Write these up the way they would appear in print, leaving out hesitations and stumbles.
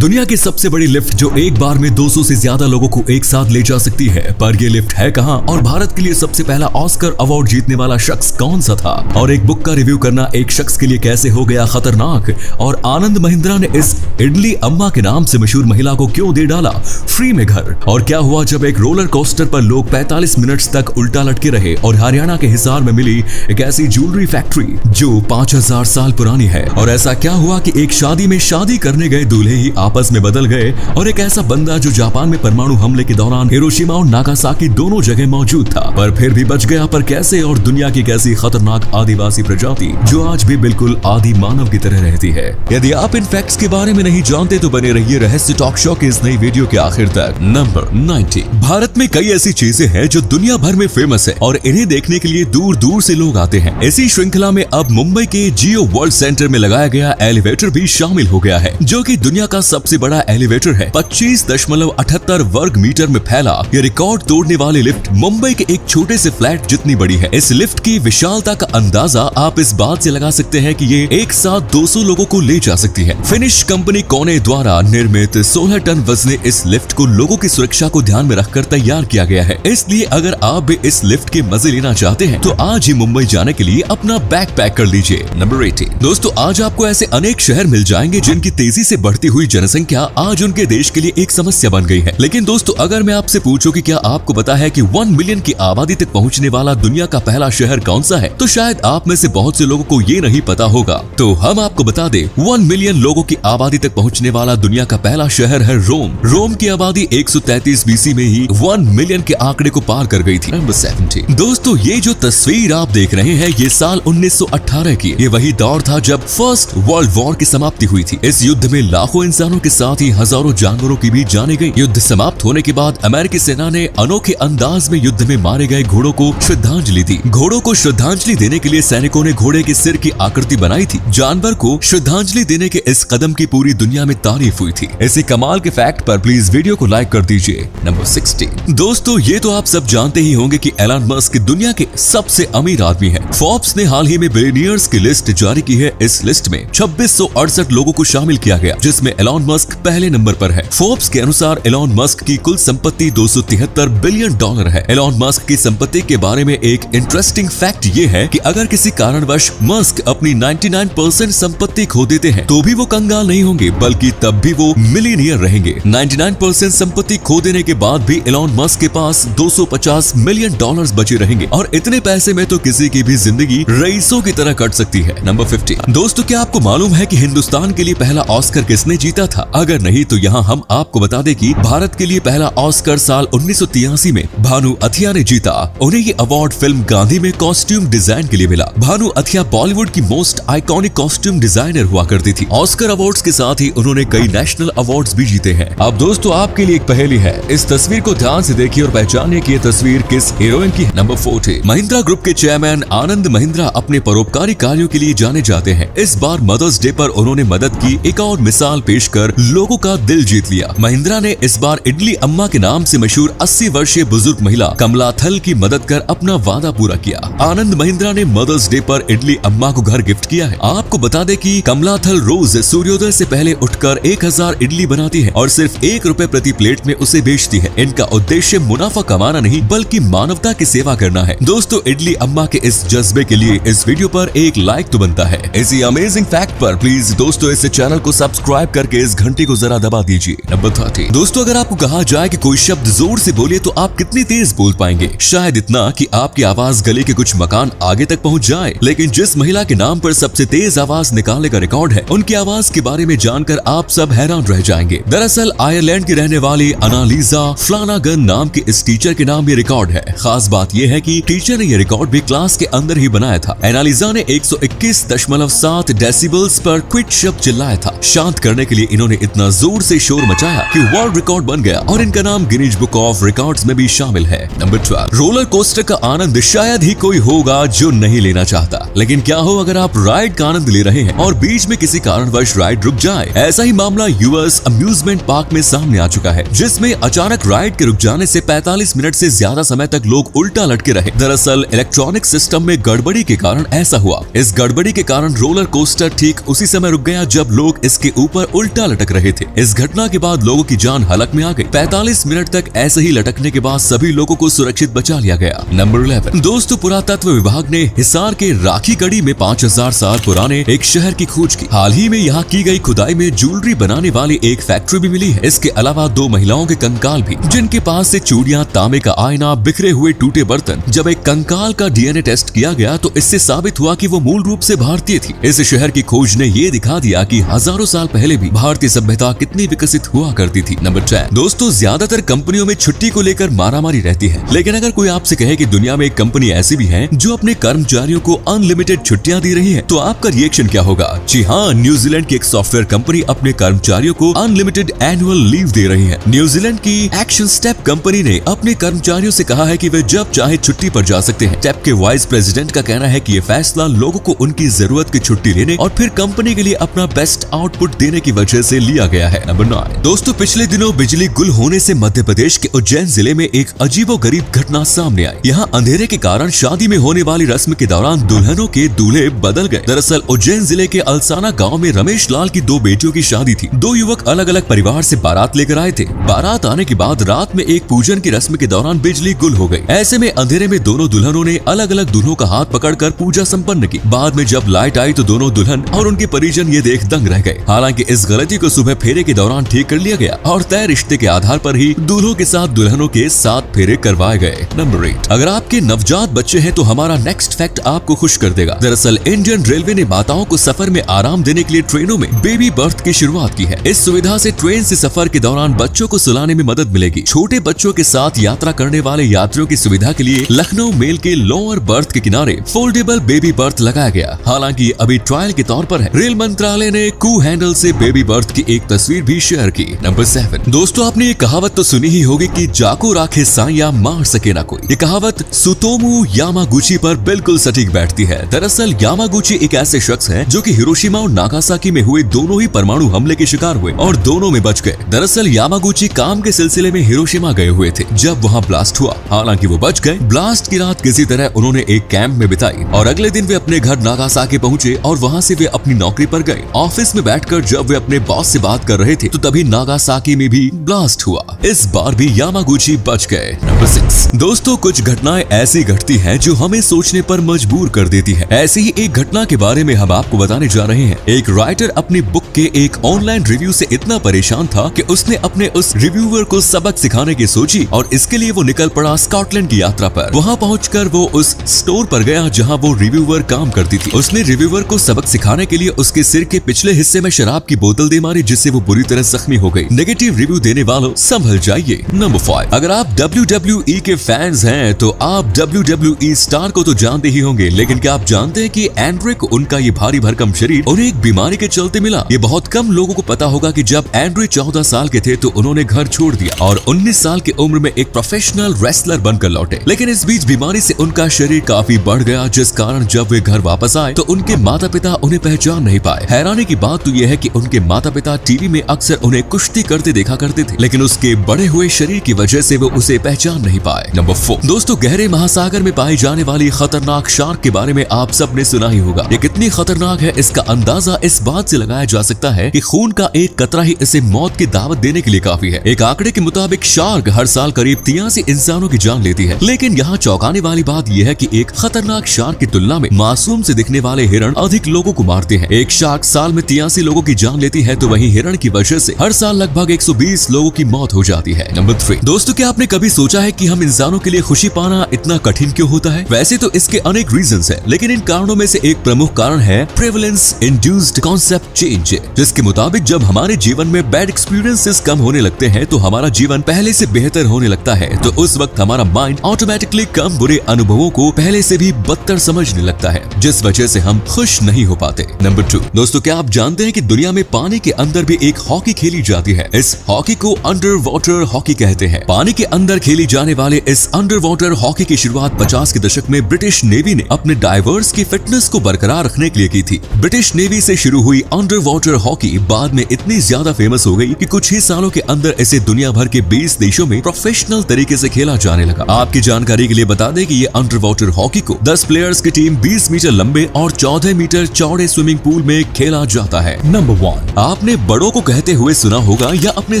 दुनिया की सबसे बड़ी लिफ्ट जो एक बार में 200 से ज्यादा लोगों को एक साथ ले जा सकती है, पर ये लिफ्ट है कहां और भारत के लिए सबसे पहला ऑस्कर अवार्ड जीतने वाला शख्स कौन सा था, और एक बुक का रिव्यू करना एक शख्स के लिए कैसे हो गया खतरनाक, और आनंद महिंद्रा ने इस इडली अम्मा के नाम से मशहूर महिला को क्यों दे डाला फ्री में घर, और क्या हुआ जब एक रोलर कोस्टर पर लोग 45 मिनट तक उल्टा लटके रहे, और हरियाणा के हिसार में मिली एक ऐसी ज्वेलरी फैक्ट्री जो 5000 साल पुरानी है, और ऐसा क्या हुआ कि एक शादी में शादी करने गए दूल्हे ही आपस में बदल गए, और एक ऐसा बंदा जो जापान में परमाणु हमले के दौरान हिरोशिमा और नागासाकी दोनों जगह मौजूद था पर फिर भी बच गया, पर कैसे, और दुनिया की कैसी खतरनाक आदिवासी प्रजाति जो आज भी बिल्कुल आदि मानव की तरह रहती है। यदि आप इन फैक्ट्स के बारे में नहीं जानते तो बने रहिए रहस्य टॉक शो के इस नई वीडियो के आखिर तक। नंबर 90। भारत में कई ऐसी चीजें हैं जो दुनिया भर में फेमस है और इन्हें देखने के लिए दूर दूर से लोग आते हैं। इसी श्रृंखला में अब मुंबई के जियो वर्ल्ड सेंटर में लगाया गया एलिवेटर भी शामिल हो गया है, जो कि दुनिया का सबसे बड़ा एलिवेटर है। 25.78 वर्ग मीटर में फैला ये रिकॉर्ड तोड़ने वाली लिफ्ट मुंबई के एक छोटे से फ्लैट जितनी बड़ी है। इस लिफ्ट की विशालता का अंदाजा आप इस बात से लगा सकते हैं कि ये एक साथ 200 लोगों को ले जा सकती है। फिनिश कंपनी कोने द्वारा निर्मित 16 टन वजनी इस लिफ्ट को लोगों की सुरक्षा को ध्यान में रखकर तैयार किया गया है। इसलिए अगर आप भी इस लिफ्ट के मजे लेना चाहते हैं तो आज ही मुंबई जाने के लिए अपना बैग पैक कर लीजिए। नंबर 80। दोस्तों, आज आपको ऐसे अनेक शहर मिल जाएंगे जिनकी तेजी से बढ़ती हुई जनसंख्या आज उनके देश के लिए एक समस्या बन गई है। लेकिन दोस्तों, अगर मैं आपसे पूछूं कि क्या आपको पता है कि 1 मिलियन की आबादी तक पहुंचने वाला दुनिया का पहला शहर कौन सा है, तो शायद आप में से बहुत से लोगों को ये नहीं पता होगा। तो हम आपको बता दें, 1 मिलियन लोगों की आबादी तक पहुंचने वाला दुनिया का पहला शहर है रोम। रोम की आबादी 133 बीसी में ही 1 मिलियन के आंकड़े को पार कर गई थी। नंबर 70। दोस्तों, ये जो तस्वीर आप देख रहे हैं ये साल 1918 की। ये वही दौर था जब फर्स्ट वर्ल्ड वॉर की समाप्ति हुई थी। इस युद्ध में लाखों इंसानों के साथ ही हजारों जानवरों की भी जाने गई। युद्ध समाप्त होने के बाद अमेरिकी सेना ने अनोखे अंदाज में युद्ध में मारे गए घोड़ों को श्रद्धांजलि दी। घोड़ों को श्रद्धांजलि देने के लिए सैनिकों ने घोड़े के सिर की आकृति बनाई थी। जानवर को श्रद्धांजलि देने के इस कदम की पूरी दुनिया में तारीफ हुई थी। ऐसे कमाल के फैक्ट पर प्लीज वीडियो को लाइक कर दीजिए। नंबर 60। दोस्तों, ये तो आप सब जानते ही होंगे कि एलन मस्क दुनिया के सबसे अमीर आदमी है। फोर्ब्स ने हाल ही में बिलियनियर्स की लिस्ट जारी की है। इस लिस्ट में 2668 लोगों को शामिल किया गया, जिसमें एलन मस्क पहले नंबर पर है। फोर्ब्स के अनुसार एलन मस्क की कुल संपत्ति $273 बिलियन है। एलन मस्क की संपत्ति के बारे में एक इंटरेस्टिंग फैक्ट ये है कि अगर किसी कारणवश मस्क अपनी 99% संपत्ति खो देते हैं तो भी वो कंगाल नहीं होंगे, बल्कि तब भी वो मिलियनियर रहेंगे। 99% संपत्ति खो देने के बाद भी एलन मस्क के पास $250 मिलियन बचे रहेंगे, और इतने पैसे में तो किसी की भी जिंदगी रईसों की तरह कट सकती है। नंबर 50। दोस्तों, क्या आपको मालूम है कि हिंदुस्तान के लिए पहला ऑस्कर किसने जीता था? अगर नहीं तो यहाँ हम आपको बता दें कि भारत के लिए पहला ऑस्कर साल 1983 में भानु अथिया ने जीता। उन्हें ये अवार्ड फिल्म गांधी में कॉस्ट्यूम डिजाइन के लिए मिला। भानु अथिया बॉलीवुड की मोस्ट आइकॉनिक कॉस्ट्यूम डिजाइनर हुआ करती थी। ऑस्कर अवार्ड्स के साथ ही उन्होंने कई नेशनल अवार्ड्स भी जीते हैं। अब दोस्तों, आपके लिए एक पहेली है। इस तस्वीर को ध्यान से देखिए और पहचानिए कि ये तस्वीर किस हीरोइन की है। नंबर 40। महिंद्रा ग्रुप के चेयरमैन आनंद महिंद्रा अपने परोपकारी कार्यों के लिए जाने जाते हैं। इस बार मदर्स डे पर उन्होंने मदद की एक और मिसाल पेश कर लोगों का दिल जीत लिया। महिंद्रा ने इस बार इडली अम्मा के नाम से मशहूर 80 वर्षीय बुजुर्ग महिला कमला थल की मदद कर अपना वादा पूरा किया। आनंद महिंद्रा ने मदर्स डे पर इडली अम्मा को घर गिफ्ट किया है। आपको बता दें कि कमला थल रोज सूर्योदय से पहले उठकर 1000 इडली बनाती है और सिर्फ ₹1 प्रति प्लेट में उसे बेचती है। इनका उद्देश्य मुनाफा कमाना नहीं बल्कि मानवता की सेवा करना है। दोस्तों, इडली अम्मा के इस जज्बे के लिए इस वीडियो पर एक लाइक तो बनता है। इसी अमेजिंग फैक्ट पर प्लीज दोस्तों इस चैनल को सब्सक्राइब करके इस घंटी को जरा दबा दीजिए। नंबर 30। दोस्तों, अगर आपको कहा जाए कि कोई शब्द जोर से बोलिए तो आप कितनी तेज बोल पाएंगे? शायद इतना कि आपकी आवाज गली के कुछ मकान आगे तक पहुंच जाए। लेकिन जिस महिला के नाम पर सबसे तेज आवाज निकालने का रिकॉर्ड है, उनकी आवाज के बारे में जानकर आप सब हैरान रह जाएंगे। दरअसल आयरलैंड की रहने वाली अनालिजा फ्लानागन नाम की इस टीचर के नाम ये रिकॉर्ड है। खास बात यह है कि टीचर ने ये रिकॉर्ड भी क्लास के अंदर ही बनाया था। एनालिजा ने 121.7 डेसिबल्स पर क्विट शब्द चिल्लाया था। शांत करने के लिए इन्होंने इतना जोर से शोर मचाया कि वर्ल्ड रिकॉर्ड बन गया और इनका नाम गिनीज बुक ऑफ रिकॉर्ड्स में भी शामिल है। नंबर 12। रोलर कोस्टर का आनंद शायद ही कोई होगा जो नहीं लेना चाहता, लेकिन क्या हो अगर आप राइड का आनंद ले रहे हैं और बीच में किसी कारणवश राइड रुक जाए? ऐसा ही मामला यूएस अम्यूजमेंट पार्क में सामने आ चुका है, जिसमें अचानक राइड के रुक जाने से 45 मिनट से ज्यादा समय तक लोग उल्टा लटके रहे। दरअसल इलेक्ट्रॉनिक सिस्टम में गड़बड़ी के कारण ऐसा हुआ। इस गड़बड़ी के कारण रोलर कोस्टर ठीक उसी समय रुक गया जब लोग इसके ऊपर उल्टा लटक रहे थे। इस घटना के बाद लोगों की जान हलक में आ गई। 45 मिनट तक ऐसे ही लटकने के बाद सभी लोगों को सुरक्षित बचा लिया गया। नंबर 11 दोस्तों, पुरातत्व विभाग ने हिसार के राखी गढ़ी में 5000 साल पुराने एक शहर की खोज की। हाल ही में यहाँ की गई खुदाई में ज्वेलरी बनाने वाली एक फैक्ट्री भी मिली है। इसके अलावा 2 महिलाओं के कंकाल भी, जिनके पास से चूड़ियां, तांबे का आईना, बिखरे हुए टूटे बर्तन। जब एक कंकाल का डीएनए टेस्ट किया गया तो इससे साबित हुआ कि वो मूल रूप से भारतीय थी। इस शहर की खोज ने ये दिखा दिया कि हजारों साल पहले भी भारतीय सभ्यता कितनी विकसित हुआ करती थी। नंबर 10 दोस्तों, ज्यादातर कंपनियों में छुट्टी को लेकर मारामारी रहती है, लेकिन अगर कोई आपसे कहे कि दुनिया में एक कंपनी ऐसी भी है जो अपने कर्मचारियों को अनलिमिटेड छुट्टियां दे रही है, तो आपका रिएक्शन क्या होगा? जी हाँ, न्यूजीलैंड की एक सॉफ्टवेयर कंपनी अपने कर्मचारियों को अनलिमिटेड एनुअल लीव दे रही है। न्यूजीलैंड की एक्शन स्टेप कंपनी ने अपने कर्मचारियों से कहा है कि वे जब चाहे छुट्टी पर जा सकते हैं। स्टेप के वाइस प्रेसिडेंट का कहना है कि ये फैसला लोगों को उनकी जरूरत की छुट्टी लेने और फिर कंपनी के लिए अपना बेस्ट आउटपुट देने की वजह से लिया गया है। नंबर 9 दोस्तों, पिछले दिनों बिजली गुल होने से मध्य प्रदेश के उज्जैन जिले में एक अजीबोगरीब घटना सामने आई। यहाँ अंधेरे के कारण शादी में होने वाली रस्म के दौरान दुल्हनों के दूल्हे बदल गए। दरअसल उज्जैन जिले के अलसाना गांव में रमेश लाल की 2 बेटियों की शादी थी। 2 युवक अलग अलग परिवार से बारात लेकर आए थे। बारात आने के बाद रात में एक पूजन की रस्म के दौरान बिजली गुल हो गई। ऐसे में अंधेरे में दोनों दुल्हनों ने अलग अलग दूल्हों का हाथ पकड़कर पूजा संपन्न की। बाद में जब लाइट आई तो दोनों दुल्हन और उनके परिजन ये देख दंग रह गए। हालांकि इस गलती को सुबह फेरे के दौरान ठीक कर लिया गया और तय रिश्ते के आधार पर ही दूल्हों के साथ दुल्हनों के 7 फेरे करवाए गए। नंबर 8 अगर आपके नवजात बच्चे हैं तो हमारा नेक्स्ट फैक्ट आपको खुश कर देगा। दरअसल इंडियन रेलवे ने माताओं को सफर में आराम देने के लिए ट्रेनों में बेबी बर्थ की शुरुआत की है। इस सुविधा से ट्रेन से सफर के दौरान बच्चों को सुलाने में मदद मिलेगी। छोटे बच्चों के साथ यात्रा करने वाले यात्रियों की सुविधा के लिए लखनऊ मेल के लोअर बर्थ के किनारे फोल्डेबल बेबी बर्थ लगाया गया। हालांकि अभी ट्रायल के तौर पर है। रेल मंत्रालय ने कू हैंडल से बेबी बर्थ की एक तस्वीर भी शेयर की। नंबर 7 दोस्तों, आपने ये कहावत तो सुनी ही होगी कि जाको राखे साया मार सके ना कोई। ये कहावत सुतोमू यामागुची पर बिल्कुल सटीक बैठती है। दरअसल यामागुची एक ऐसे शख्स हैं जो कि हिरोशिमा और नागासाकी में हुए दोनों ही परमाणु हमले के शिकार हुए और दोनों में बच गए। दरअसल यामागुची काम के सिलसिले में हिरोशिमा गए हुए थे जब वहाँ ब्लास्ट हुआ। हालांकि वो बच गए। ब्लास्ट की रात किसी तरह उन्होंने एक कैंप में बिताई और अगले दिन वे अपने घर नागासाकी पहुंचे और वहाँ से वे अपनी नौकरी पर गए। ऑफिस में बैठकर जब वे अपने बॉस से बात कर रहे थे तो तभी नागासाकी में भी ब्लास्ट हुआ। इस बार भी यामागुची बच गए। नंबर 6 दोस्तों, कुछ घटनाएं ऐसी घटती हैं जो हमें सोचने पर मजबूर कर देती है। ऐसी ही एक घटना के बारे में हम आपको बताने जा रहे हैं। एक राइटर अपनी बुक के एक ऑनलाइन रिव्यू से इतना परेशान था कि उसने अपने उस रिव्यूअर को सबक सिखाने की सोची और इसके लिए वो निकल पड़ा स्कॉटलैंड की यात्रा पर। वहाँ पहुंचकर वो उस स्टोर पर गया जहाँ वो रिव्यूअर काम करती थी। उसने रिव्यूअर को सबक सिखाने के लिए उसके सिर के पिछले हिस्से में शराब की बोतल दे मारी, जिससे वो बुरी तरह जख्मी हो गई। नेगेटिव रिव्यू देने वालों संभल जाइए। नंबर 5 अगर आप WWE के फैंस हैं तो आप WWE स्टार को तो जानते ही होंगे, लेकिन क्या आप जानते हैं कि एंड्रे को उनका ये भारी भरकम शरीर उन्हें एक बीमारी के चलते मिला? ये बहुत कम लोगों को पता होगा कि जब एंड्रे 14 साल के थे तो उन्होंने घर छोड़ दिया और 19 साल की उम्र में एक प्रोफेशनल रेसलर बनकर लौटे। लेकिन इस बीच बीमारी से उनका शरीर काफी बढ़ गया, जिस कारण जब वे घर वापस आए तो उनके माता पिता उन्हें पहचान नहीं पाए। हैरानी की बात तो यह है कि उनके माता पिता टीवी में अक्सर उन्हें कुश्ती करते देखा करते थे, लेकिन उसके बड़े हुए शरीर की वजह से वो उसे पहचान नहीं पाए। नंबर 4 दोस्तों, गहरे महासागर में पाई जाने वाली खतरनाक शार्क के बारे में आप सबने सुना ही होगा। ये कितनी खतरनाक है इसका अंदाजा इस बात से लगाया जा सकता है कि खून का एक कतरा ही इसे मौत की दावत देने के लिए काफी है। एक आंकड़े के मुताबिक शार्क हर साल करीब 83 इंसानों की जान लेती है। लेकिन यहाँ चौंकाने वाली बात यह है कि एक खतरनाक शार्क की तुलना में मासूम से दिखने वाले हिरण अधिक लोगों को मारते हैं। एक शार्क साल में 83 लोगों की जान लेती है तो वहीं हिरण की वजह से हर साल लगभग 120 लोगों की मौत हो जाती है। नंबर 3 दोस्तों, क्या आपने कभी सोचा है कि हम इंसानों के लिए खुशी पाना इतना कठिन क्यों होता है? वैसे तो इसके अनेक रीजंस हैं, लेकिन इन कारणों में से एक प्रमुख कारण है प्रेवलेंस इंड्यूस्ड कॉन्सेप्ट चेंज, जिसके मुताबिक जब हमारे जीवन में बैड एक्सपीरियंसेस कम होने लगते हैं तो हमारा जीवन पहले से बेहतर होने लगता है। तो उस वक्त हमारा माइंड ऑटोमेटिकली कम बुरे अनुभवों को पहले से भी बदतर समझने लगता है, जिस वजह से हम खुश नहीं हो पाते। नंबर 2 दोस्तों, क्या आप जानते हैं कि दुनिया में पानी के अंदर भी एक हॉकी खेली जाती है? इस हॉकी को अंडर वाटर हॉकी कहते हैं। पानी के अंदर खेली जाने वाले इस अंडर वाटर हॉकी की शुरुआत 50 के दशक में ब्रिटिश नेवी ने अपने डाइवर्स की फिटनेस को बरकरार रखने के लिए की थी। ब्रिटिश नेवी से शुरू हुई अंडर वाटर हॉकी बाद में इतनी ज्यादा फेमस हो गई कि कुछ ही सालों के अंदर इसे दुनिया भर के 20 देशों में प्रोफेशनल तरीके से खेला जाने लगा। आपकी जानकारी के लिए बता दें कि ये अंडर वाटर हॉकी को 10 प्लेयर्स की टीम 20 मीटर लंबे और 14 मीटर चौड़े स्विमिंग पूल में खेला जाता है। नंबर 1 आप अपने बड़ों को कहते हुए सुना होगा या अपने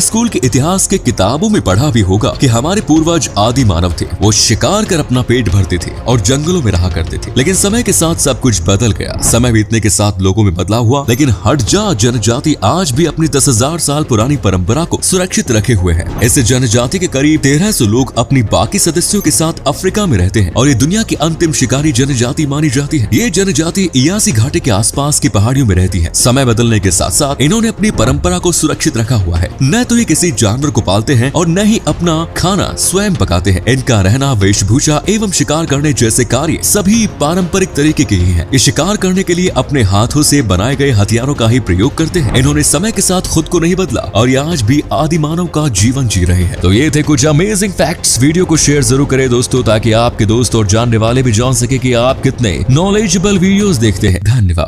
स्कूल के इतिहास के किताबों में पढ़ा भी होगा कि हमारे पूर्वज आदि मानव थे। वो शिकार कर अपना पेट भरते थे और जंगलों में रहा करते थे। लेकिन समय के साथ सब कुछ बदल गया। समय बीतने के साथ लोगों में बदलाव हुआ, लेकिन हड़जा जनजाति आज भी अपनी 10,000 साल पुरानी परंपरा को सुरक्षित रखे हुए है। इस जनजाति के करीब 1300 लोग अपनी बाकी सदस्यों के साथ अफ्रीका में रहते हैं और ये दुनिया की अंतिम शिकारी जनजाति मानी जाती है। ये जनजाति इयासी घाटी के आसपास की पहाड़ियों में रहती है। समय बदलने के साथ साथ इन्होंने अपनी परंपरा को सुरक्षित रखा हुआ है। न तो ये किसी जानवर को पालते हैं और न ही अपना खाना स्वयं पकाते हैं। इनका रहना, वेशभूषा एवं शिकार करने जैसे कार्य सभी पारंपरिक तरीके के ही हैं। ये शिकार करने के लिए अपने हाथों से बनाए गए हथियारों का ही प्रयोग करते हैं। इन्होंने समय के साथ खुद को नहीं बदला और ये आज भी आदि मानव का जीवन जी रहे हैं। तो ये थे कुछ अमेजिंग फैक्ट्स। वीडियो को शेयर जरूर करें दोस्तों, ताकि आपके दोस्त और जानने वाले भी जान सके कि आप कितने नॉलेजेबल वीडियोस देखते हैं। धन्यवाद।